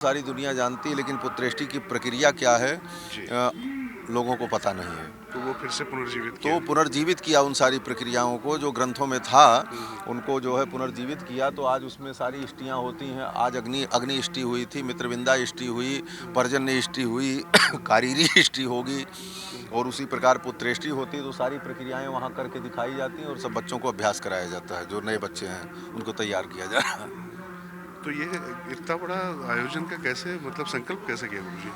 सारी दुनिया जानती है, लेकिन पुत्रेष्टि की प्रक्रिया क्या है जी। लोगों को पता नहीं है। तो वो फिर से पुनर्जीवित तो किया। पुनर्जीवित किया उन सारी प्रक्रियाओं को जो ग्रंथों में था, हुँ। उनको जो है पुनर्जीवित किया। तो आज उसमें सारी इष्टियाँ होती हैं। आज अग्नि अग्नि इष्टि हुई थी, मित्रविंदा इष्टि हुई, पर्जन्य इष्टि हुई, कारीरी इष्टि होगी, और उसी प्रकार पुत्रेष्टि होती है। तो सारी प्रक्रियाएं वहाँ करके दिखाई जाती हैं और सब बच्चों को अभ्यास कराया जाता है। जो नए बच्चे हैं उनको तैयार किया जा रहा है। तो ये इतना बड़ा आयोजन का कैसे मतलब संकल्प कैसे किया गुरुजी?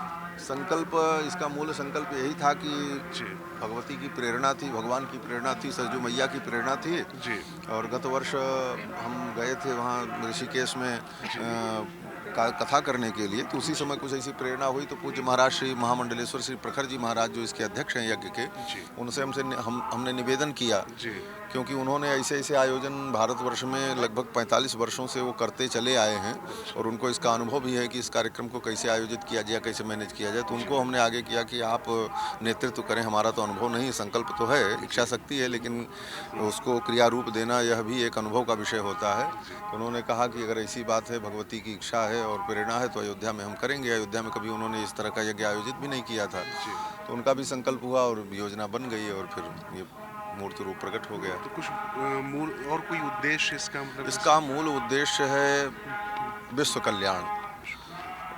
संकल्प, इसका मूल संकल्प यही था कि जी। भगवती की प्रेरणा थी, भगवान की प्रेरणा थी, सरजू मैया की प्रेरणा थी। जी। और गत वर्ष हम गए थे वहाँ ऋषिकेश में जी। कथा करने के लिए। तो उसी समय कुछ ऐसी प्रेरणा हुई, तो पूज्य महाराज श्री महामंडलेश्वर श्री प्रखर जी महाराज जो इसके अध्यक्ष हैं यज्ञ के, जी। उनसे हमने निवेदन किया, जी। क्योंकि उन्होंने ऐसे ऐसे आयोजन भारतवर्ष में लगभग 45 वर्षों से वो करते चले आए हैं, अच्छा। और उनको इसका अनुभव भी है कि इस कार्यक्रम को कैसे आयोजित किया जाए, कैसे मैनेज किया जाए। तो जी। उनको हमने आगे किया कि आप नेतृत्व करें। हमारा तो अनुभव नहीं, संकल्प तो है, इच्छा शक्ति है, लेकिन उसको क्रिया रूप देना यह भी एक अनुभव का विषय होता है। जी। तो उन्होंने कहा कि अगर ऐसी बात है, भगवती की इच्छा है और प्रेरणा है, तो अयोध्या में हम करेंगे। अयोध्या में कभी उन्होंने इस तरह का यज्ञ आयोजित भी नहीं किया था। जी। तो उनका भी संकल्प हुआ और योजना बन गई, और फिर ये मूर्त रूप प्रकट हो गया। तो कुछ मूल और कोई उद्देश्य इसका मतलब इसका मूल उद्देश्य है विश्व कल्याण।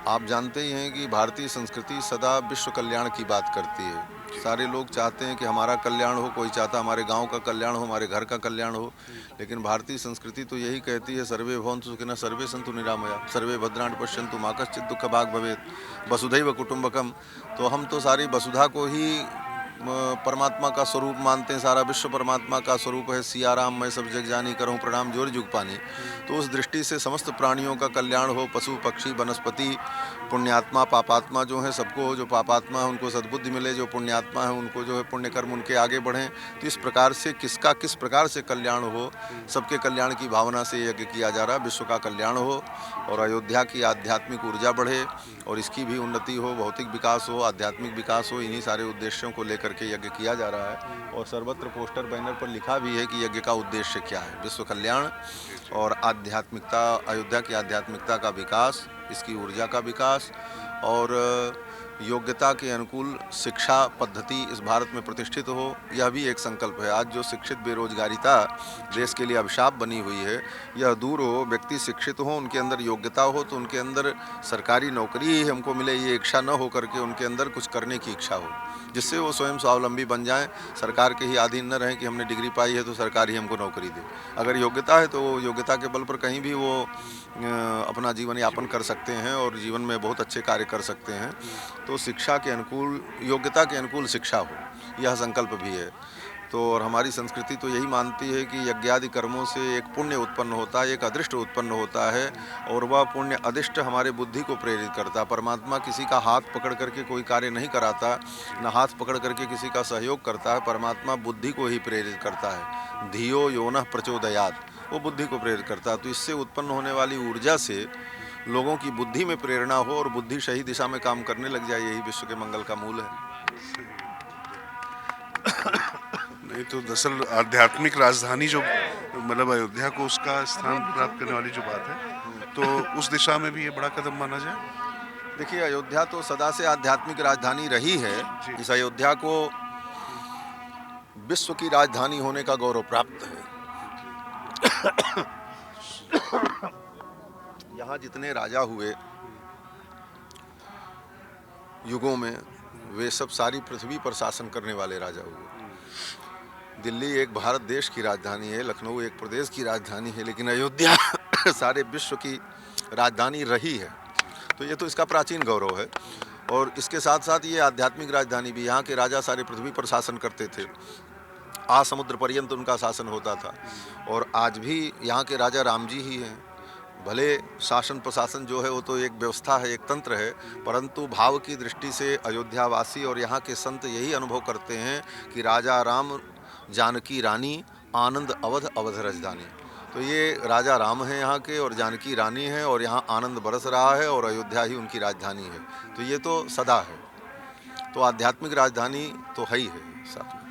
आप जानते ही हैं कि भारतीय संस्कृति सदा विश्व कल्याण की बात करती है। जी। सारे लोग चाहते हैं कि हमारा कल्याण हो, कोई चाहता हमारे गांव का कल्याण हो, हमारे घर का कल्याण हो। लेकिन भारतीय संस्कृति तो यही कहती है, सर्वे भवन्तु सुखिनः सर्वे सन्तु निरामया सर्वे भद्राणि पश्यन्तु मा कश्चित् दुःखभाग् भवेत् वसुधैव कुटुम्बकम्। तो हम तो सारी वसुधा को ही परमात्मा का स्वरूप मानते हैं। सारा विश्व परमात्मा का स्वरूप है। सिया राम मैं सब जग जानी, करहूँ प्रणाम जोर जुग पानी। तो उस दृष्टि से समस्त प्राणियों का कल्याण हो, पशु पक्षी वनस्पति, पुण्यात्मा पापात्मा जो हैं सबको, जो पापात्मा है उनको सद्बुद्धि मिले, जो पुण्यात्मा है उनको जो है पुण्य कर्म उनके आगे बढ़ें। तो इस प्रकार से किसका किस प्रकार से कल्याण हो, सबके कल्याण की भावना से यज्ञ किया जा रहा है। विश्व का कल्याण हो और अयोध्या की आध्यात्मिक ऊर्जा बढ़े, और इसकी भी उन्नति हो, भौतिक विकास हो, आध्यात्मिक विकास हो। इन्हीं सारे उद्देश्यों को लेकर के यज्ञ किया जा रहा है। और सर्वत्र पोस्टर बैनर पर लिखा भी है कि यज्ञ का उद्देश्य क्या है, विश्व कल्याण और आध्यात्मिकता, अयोध्या की आध्यात्मिकता का विकास, इसकी ऊर्जा का विकास, और योग्यता के अनुकूल शिक्षा पद्धति इस भारत में प्रतिष्ठित हो। यह भी एक संकल्प है। आज जो शिक्षित बेरोजगारिता देश के लिए अभिशाप बनी हुई है, यह दूर हो। व्यक्ति शिक्षित हो, उनके अंदर योग्यता हो, तो उनके अंदर सरकारी नौकरी ही हमको मिले ये इच्छा न हो करके उनके अंदर कुछ करने की इच्छा हो, जिससे वो स्वयं स्वावलंबी बन जाएं, सरकार के ही अधीन न रहें कि हमने डिग्री पाई है तो सरकार ही हमको नौकरी दे। अगर योग्यता है तो वो योग्यता के बल पर कहीं भी वो अपना जीवन यापन कर सकते हैं और जीवन में बहुत अच्छे कार्य कर सकते हैं। तो शिक्षा के अनुकूल, योग्यता के अनुकूल शिक्षा हो, यह संकल्प भी है। तो और हमारी संस्कृति तो यही मानती है कि यज्ञादि कर्मों से एक पुण्य उत्पन्न होता है, एक अदृष्ट उत्पन्न होता है, और वह पुण्य अदृष्ट हमारे बुद्धि को प्रेरित करता है। परमात्मा किसी का हाथ पकड़ करके कोई कार्य नहीं कराता, न हाथ पकड़ करके किसी का सहयोग करता है। परमात्मा बुद्धि को ही प्रेरित करता है। धियो योनः प्रचोदयात्, वो बुद्धि को प्रेरित करता है। तो इससे उत्पन्न होने वाली ऊर्जा से लोगों की बुद्धि में प्रेरणा हो और बुद्धि सही दिशा में काम करने लग जाए, यही विश्व के मंगल का मूल है। नहीं तो दरअसल आध्यात्मिक राजधानी जो मतलब अयोध्या को उसका स्थान प्राप्त करने वाली जो बात है, तो उस दिशा में भी ये बड़ा कदम माना जाए? देखिए, अयोध्या तो सदा से आध्यात्मिक राजधानी रही है। जी। इस अयोध्या को विश्व की राजधानी होने का गौरव प्राप्त है। जी। यहाँ जितने राजा हुए युगों में, वे सब सारी पृथ्वी पर शासन करने वाले राजा हुए। दिल्ली एक भारत देश की राजधानी है, लखनऊ एक प्रदेश की राजधानी है, लेकिन अयोध्या सारे विश्व की राजधानी रही है। तो ये तो इसका प्राचीन गौरव है। और इसके साथ साथ ये आध्यात्मिक राजधानी भी। यहाँ के राजा सारे पृथ्वी पर शासन करते थे, समुद्र पर्यंत उनका शासन होता था। और आज भी यहाँ के राजा राम जी ही हैं। भले शासन प्रशासन जो है वो तो एक व्यवस्था है, एक तंत्र है, परंतु भाव की दृष्टि से अयोध्यावासी और यहाँ के संत यही अनुभव करते हैं कि राजा राम जानकी रानी, आनंद अवध अवध राजधानी। तो ये राजा राम हैं यहाँ के, और जानकी रानी है, और यहाँ आनंद बरस रहा है, और अयोध्या ही उनकी राजधानी है। तो ये तो सदा है। तो आध्यात्मिक राजधानी तो है ही है साथ में।